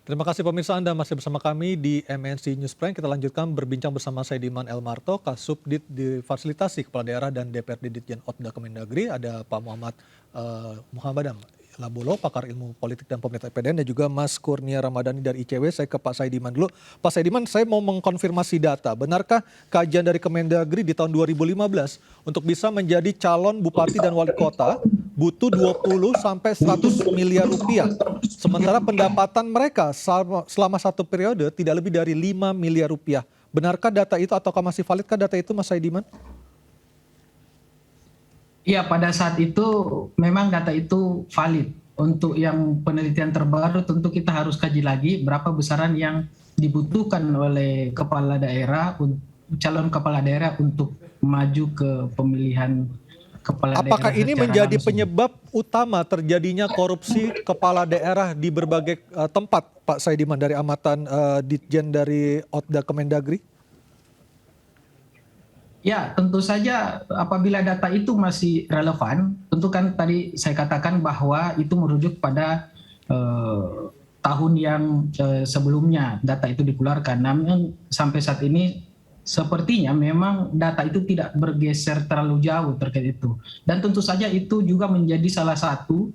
Terima kasih pemirsa, Anda masih bersama kami di MNC News Prime. Kita lanjutkan berbincang bersama Saidiman Elmarto, Kasubdit di Fasilitasi Kepala Daerah dan DPRD Ditjen Otda Kemendagri. Ada Pak Muhammadam Labolo, pakar ilmu politik dan pemerintah PDN, dan juga Mas Kurnia Ramadhani dari ICW. Saya ke Pak Saidiman dulu. Pak Saidiman, saya mau mengkonfirmasi data. Benarkah kajian dari Kemendagri di tahun 2015 untuk bisa menjadi calon bupati dan wali kota butuh 20 sampai 100 miliar rupiah. Sementara pendapatan mereka selama satu periode tidak lebih dari 5 miliar rupiah. Benarkah data itu ataukah masih validkah data itu, Mas Saidiman? Iya, pada saat itu memang data itu valid. Untuk yang penelitian terbaru tentu kita harus kaji lagi berapa besaran yang dibutuhkan oleh calon kepala daerah untuk maju ke pemilihan kepala daerah. Apakah ini menjadi penyebab utama terjadinya korupsi kepala daerah di berbagai tempat, Pak Saidiman, dari amatan Ditjen dari Otda Kemendagri? Ya, tentu saja apabila data itu masih relevan, tentu kan tadi saya katakan bahwa itu merujuk pada tahun yang sebelumnya data itu dikeluarkan. Namun sampai saat ini sepertinya memang data itu tidak bergeser terlalu jauh terkait itu. Dan tentu saja itu juga menjadi salah satu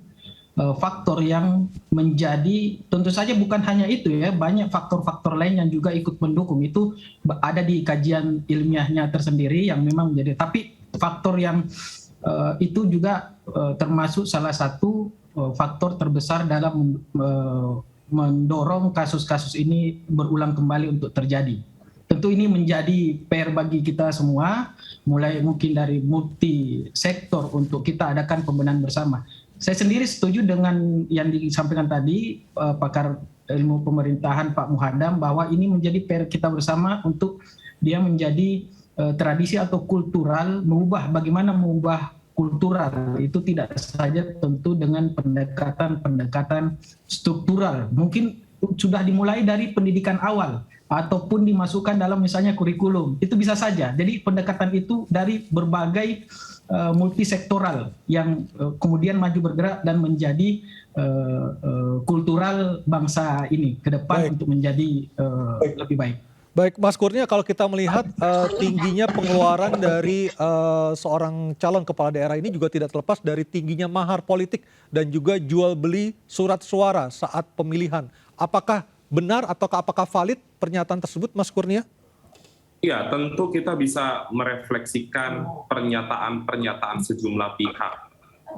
faktor yang menjadi, tentu saja bukan hanya itu ya, banyak faktor-faktor lain yang juga ikut mendukung. Itu ada di kajian ilmiahnya tersendiri yang memang menjadi, tapi faktor yang itu juga termasuk salah satu faktor terbesar dalam mendorong kasus-kasus ini berulang kembali untuk terjadi. Tentu ini menjadi PR bagi kita semua, mulai mungkin dari multi sektor untuk kita adakan pembenahan bersama. Saya sendiri setuju dengan yang disampaikan tadi pakar ilmu pemerintahan Pak Muhaddam, bahwa ini menjadi PR kita bersama untuk dia menjadi tradisi atau kultural, bagaimana mengubah kultural itu tidak saja tentu dengan pendekatan struktural. Mungkin sudah dimulai dari pendidikan awal ataupun dimasukkan dalam misalnya kurikulum, itu bisa saja. Jadi pendekatan itu dari berbagai multisektoral yang kemudian maju bergerak dan menjadi kultural bangsa ini ke depan. Baik. Untuk menjadi lebih baik. Baik, Mas Kurnia, kalau kita melihat tingginya pengeluaran dari seorang calon kepala daerah ini juga tidak terlepas dari tingginya mahar politik dan juga jual beli surat suara saat pemilihan. Apakah benar atau apakah valid pernyataan tersebut, Mas Kurnia? Ya, tentu kita bisa merefleksikan pernyataan-pernyataan sejumlah pihak.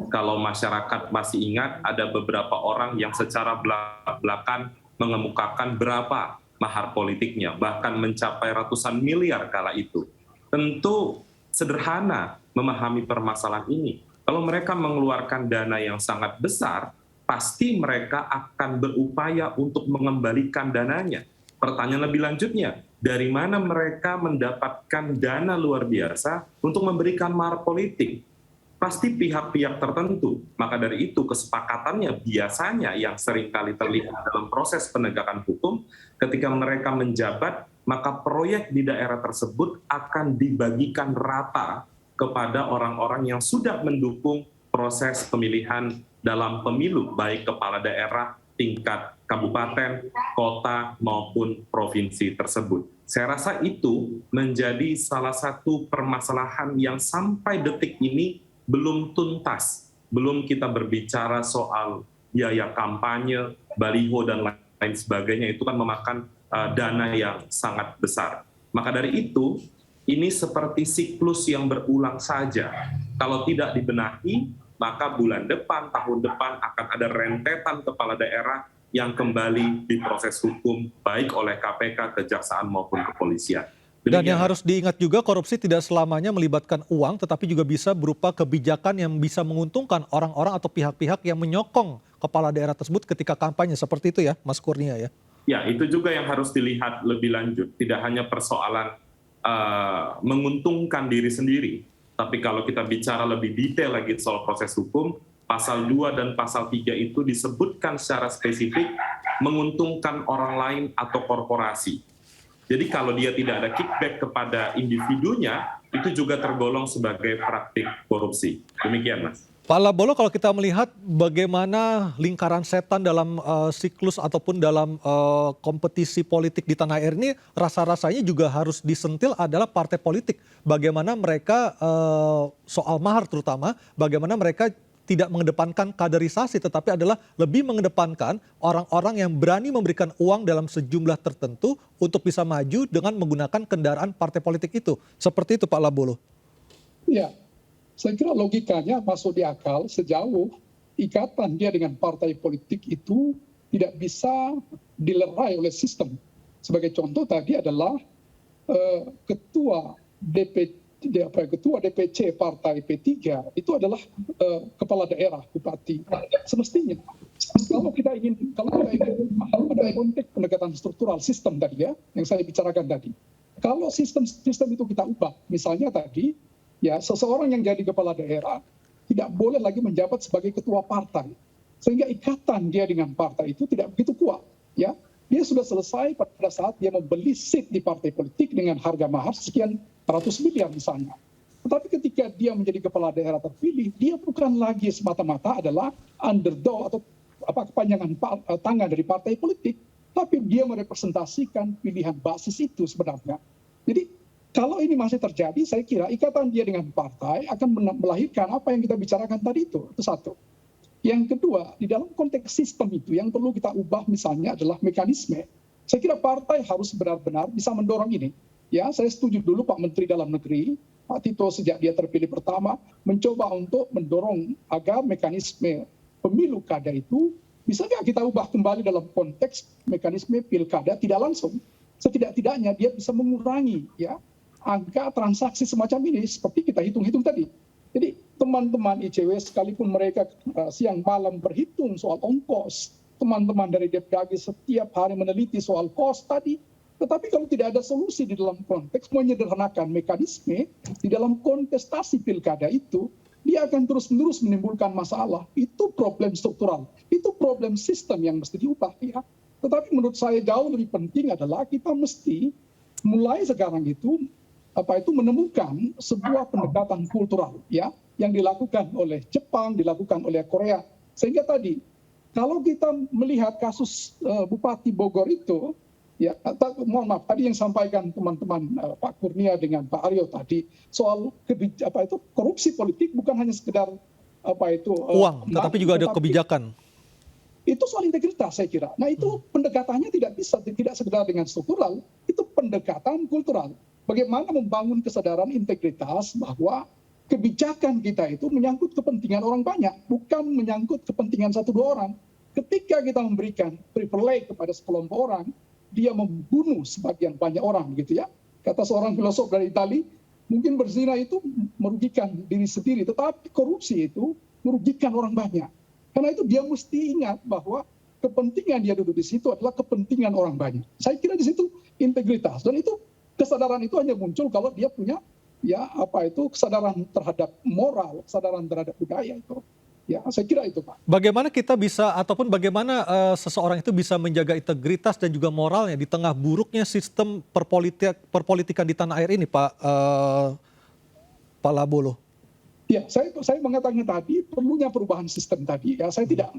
Kalau masyarakat masih ingat, ada beberapa orang yang secara belak-belakan mengemukakan berapa mahar politiknya, bahkan mencapai ratusan miliar kala itu. Tentu sederhana memahami permasalahan ini. Kalau mereka mengeluarkan dana yang sangat besar, pasti mereka akan berupaya untuk mengembalikan dananya. Pertanyaan lebih lanjutnya, dari mana mereka mendapatkan dana luar biasa untuk memberikan mahar politik? Pasti pihak-pihak tertentu. Maka dari itu kesepakatannya biasanya yang seringkali terlihat dalam proses penegakan hukum, ketika mereka menjabat, maka proyek di daerah tersebut akan dibagikan rata kepada orang-orang yang sudah mendukung proses pemilihan dalam pemilu, baik kepala daerah tingkat kabupaten, kota, maupun provinsi tersebut. Saya rasa itu menjadi salah satu permasalahan yang sampai detik ini belum tuntas. Belum kita berbicara soal biaya kampanye, baliho, dan lain sebagainya. Itu kan memakan dana yang sangat besar. Maka dari itu, ini seperti siklus yang berulang saja. Kalau tidak dibenahi, maka bulan depan, tahun depan akan ada rentetan kepala daerah yang kembali diproses hukum, baik oleh KPK, Kejaksaan, maupun kepolisian. Dan yang harus diingat juga, korupsi tidak selamanya melibatkan uang, tetapi juga bisa berupa kebijakan yang bisa menguntungkan orang-orang atau pihak-pihak yang menyokong kepala daerah tersebut ketika kampanye. Seperti itu ya, Mas Kurnia ya? Ya, itu juga yang harus dilihat lebih lanjut. Tidak hanya persoalan menguntungkan diri sendiri, tapi kalau kita bicara lebih detail lagi soal proses hukum, pasal 2 dan pasal 3 itu disebutkan secara spesifik menguntungkan orang lain atau korporasi. Jadi kalau dia tidak ada kickback kepada individunya, itu juga tergolong sebagai praktik korupsi. Demikian, Mas. Pak Labolo, kalau kita melihat bagaimana lingkaran setan dalam siklus ataupun dalam kompetisi politik di tanah air ini, rasa-rasanya juga harus disentil adalah partai politik. Bagaimana mereka soal mahar terutama, bagaimana mereka tidak mengedepankan kaderisasi, tetapi adalah lebih mengedepankan orang-orang yang berani memberikan uang dalam sejumlah tertentu untuk bisa maju dengan menggunakan kendaraan partai politik itu. Seperti itu Pak Labolo. Ya, saya kira logikanya masuk di akal sejauh ikatan dia dengan partai politik itu tidak bisa dilerai oleh sistem. Sebagai contoh tadi adalah ketua DPC partai P3 itu adalah kepala daerah, bupati. Semestinya kalau kita ingin pada konteks pendekatan struktural sistem tadi ya, yang saya bicarakan tadi. Kalau sistem itu kita ubah, misalnya tadi ya, seseorang yang jadi kepala daerah tidak boleh lagi menjabat sebagai ketua partai, sehingga ikatan dia dengan partai itu tidak begitu kuat. Ya, dia sudah selesai pada saat dia membeli seat di partai politik dengan harga mahar sekian ratus miliar misalnya. Tetapi ketika dia menjadi kepala daerah terpilih, dia bukan lagi semata-mata adalah underdog atau kepanjangan tangan dari partai politik, tapi dia merepresentasikan pilihan basis itu sebenarnya. Jadi kalau ini masih terjadi, saya kira ikatan dia dengan partai akan melahirkan apa yang kita bicarakan tadi itu satu. Yang kedua, di dalam konteks sistem itu yang perlu kita ubah misalnya adalah mekanisme. Saya kira partai harus benar-benar bisa mendorong ini. Ya, saya setuju dulu Pak Menteri Dalam Negeri, Pak Tito sejak dia terpilih pertama, mencoba untuk mendorong agar mekanisme pemilu kada itu bisa nggak kita ubah kembali dalam konteks mekanisme pilkada tidak langsung. Setidak-tidaknya dia bisa mengurangi ya angka transaksi semacam ini seperti kita hitung-hitung tadi. Jadi teman-teman ICW sekalipun mereka siang malam berhitung soal ongkos, teman-teman dari Depdagri setiap hari meneliti soal kos tadi, tetapi kalau tidak ada solusi di dalam konteks menyederhanakan mekanisme, di dalam kontestasi pilkada itu, dia akan terus-menerus menimbulkan masalah. Itu problem struktural, itu problem sistem yang mesti diubah. Ya. Tetapi menurut saya jauh lebih penting adalah kita mesti mulai sekarang itu menemukan sebuah pendekatan kultural ya yang dilakukan oleh Jepang, dilakukan oleh Korea. Sehingga tadi kalau kita melihat kasus Bupati Bogor itu ya, mohon maaf tadi yang sampaikan teman-teman Pak Kurnia dengan Pak Aryo tadi soal korupsi politik bukan hanya sekedar uang, tetapi juga ada kebijakan. Itu soal integritas saya kira. Nah itu pendekatannya tidak sekedar dengan struktural, itu pendekatan kultural. Bagaimana membangun kesadaran integritas bahwa kebijakan kita itu menyangkut kepentingan orang banyak, bukan menyangkut kepentingan satu dua orang. Ketika kita memberikan privilege kepada sekelompok orang, dia membunuh sebagian banyak orang gitu ya. Kata seorang filosof dari Itali, mungkin berzina itu merugikan diri sendiri, tetapi korupsi itu merugikan orang banyak. Karena itu dia mesti ingat bahwa kepentingan dia duduk di situ adalah kepentingan orang banyak. Saya kira di situ integritas, dan itu kesadaran itu hanya muncul kalau dia punya kesadaran terhadap moral, kesadaran terhadap budaya itu. Ya, saya kira itu Pak. Bagaimana kita bisa ataupun bagaimana seseorang itu bisa menjaga integritas dan juga moralnya di tengah buruknya sistem perpolitikan di tanah air ini Pak Labolo? Ya, saya mengatakan tadi perlunya perubahan sistem tadi. Ya, saya tidak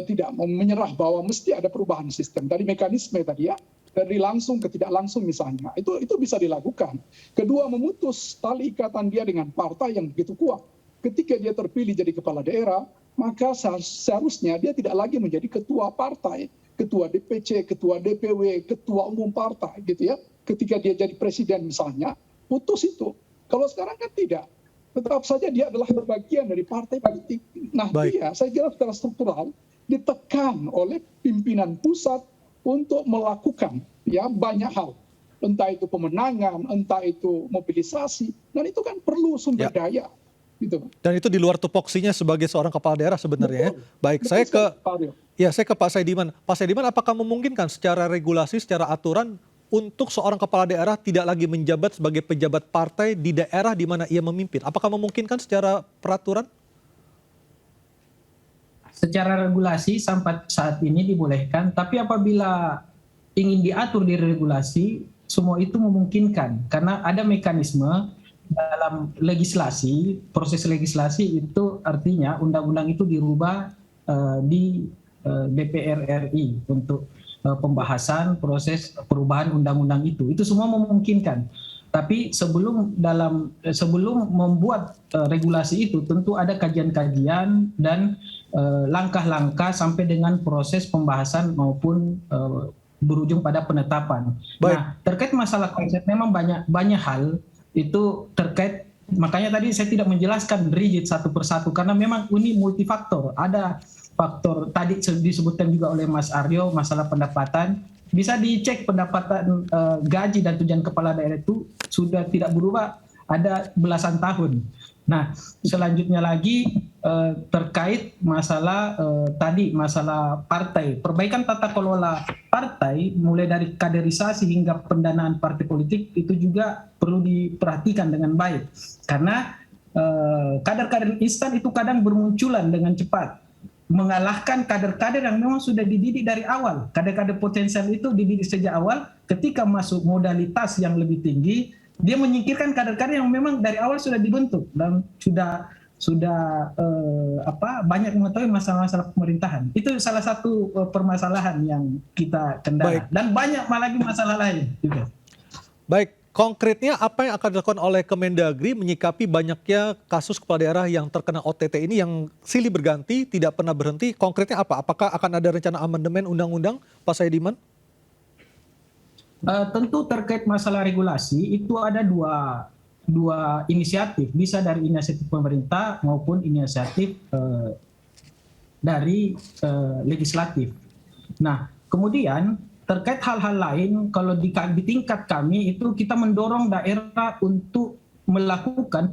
tidak menyerah bahwa mesti ada perubahan sistem dari mekanisme tadi ya. Dari langsung ke tidak langsung misalnya, itu bisa dilakukan. Kedua, memutus tali ikatan dia dengan partai yang begitu kuat. Ketika dia terpilih jadi kepala daerah, maka seharusnya dia tidak lagi menjadi ketua partai, ketua DPC, ketua DPW, ketua umum partai gitu ya. Ketika dia jadi presiden misalnya, putus itu. Kalau sekarang kan tidak. Tetap saja dia adalah bagian dari partai politik. Nah, dia saya kira secara struktural ditekan oleh pimpinan pusat untuk melakukan ya banyak hal, entah itu pemenangan, entah itu mobilisasi, dan itu kan perlu sumber daya, gitu. Dan itu di luar tupoksinya sebagai seorang kepala daerah sebenarnya. Betul. Baik, Betul saya ke Pak Saidiman. Pak Saidiman, apakah memungkinkan secara regulasi, secara aturan untuk seorang kepala daerah tidak lagi menjabat sebagai pejabat partai di daerah di mana ia memimpin? Apakah memungkinkan secara peraturan? Secara regulasi sampai saat ini dibolehkan, tapi apabila ingin diatur di regulasi, semua itu memungkinkan karena ada mekanisme dalam legislasi, proses legislasi itu artinya undang-undang itu dirubah di DPR RI untuk pembahasan proses perubahan undang-undang itu. Itu semua memungkinkan. Tapi sebelum membuat regulasi itu tentu ada kajian-kajian dan langkah-langkah sampai dengan proses pembahasan maupun berujung pada penetapan. Baik. Nah, terkait masalah konsep memang banyak hal itu terkait, makanya tadi saya tidak menjelaskan rigid satu persatu karena memang ini multifaktor. Ada faktor tadi disebutkan juga oleh Mas Aryo masalah pendapatan. Bisa dicek pendapatan gaji dan tunjangan kepala daerah itu sudah tidak berubah ada belasan tahun. Nah, selanjutnya lagi terkait masalah tadi masalah partai, perbaikan tata kelola partai mulai dari kaderisasi hingga pendanaan partai politik itu juga perlu diperhatikan dengan baik karena kader-kader instan itu kadang bermunculan dengan cepat, mengalahkan kader-kader yang memang sudah dididik dari awal. Kader-kader potensial itu dididik sejak awal, ketika masuk modalitas yang lebih tinggi, dia menyingkirkan kader-kader yang memang dari awal sudah dibentuk dan sudah banyak mengetahui masalah-masalah pemerintahan. Itu salah satu permasalahan yang kita kendala. Baik. Dan banyak lagi masalah lain juga. Baik, konkretnya apa yang akan dilakukan oleh Kemendagri menyikapi banyaknya kasus kepala daerah yang terkena OTT ini yang silih berganti, tidak pernah berhenti? Konkretnya apa? Apakah akan ada rencana amandemen undang-undang, Pak Saidiman? Tentu terkait masalah regulasi itu ada dua inisiatif, bisa dari inisiatif pemerintah maupun inisiatif dari legislatif. Nah, kemudian terkait hal-hal lain, kalau di tingkat kami itu kita mendorong daerah untuk melakukan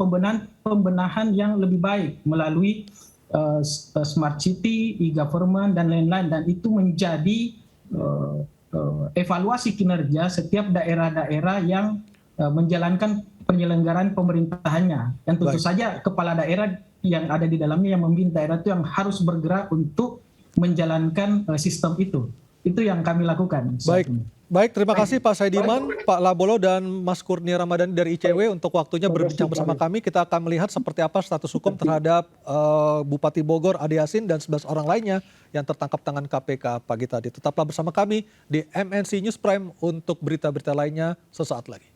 pembenahan yang lebih baik melalui smart city, e-government dan lain-lain, dan itu menjadi evaluasi kinerja setiap daerah-daerah yang menjalankan penyelenggaraan pemerintahannya. Dan tentu saja kepala daerah yang ada di dalamnya yang memimpin daerah itu yang harus bergerak untuk menjalankan sistem itu. Itu yang kami lakukan. Baik, terima kasih Pak Saidiman, Pak Labolo dan Mas Kurnia Ramadhani dari ICW untuk waktunya berbincang bersama kami. Kita akan melihat seperti apa status hukum terhadap Bupati Bogor Ade Yasin dan 11 orang lainnya yang tertangkap tangan KPK pagi tadi. Tetaplah bersama kami di MNC News Prime untuk berita-berita lainnya sesaat lagi.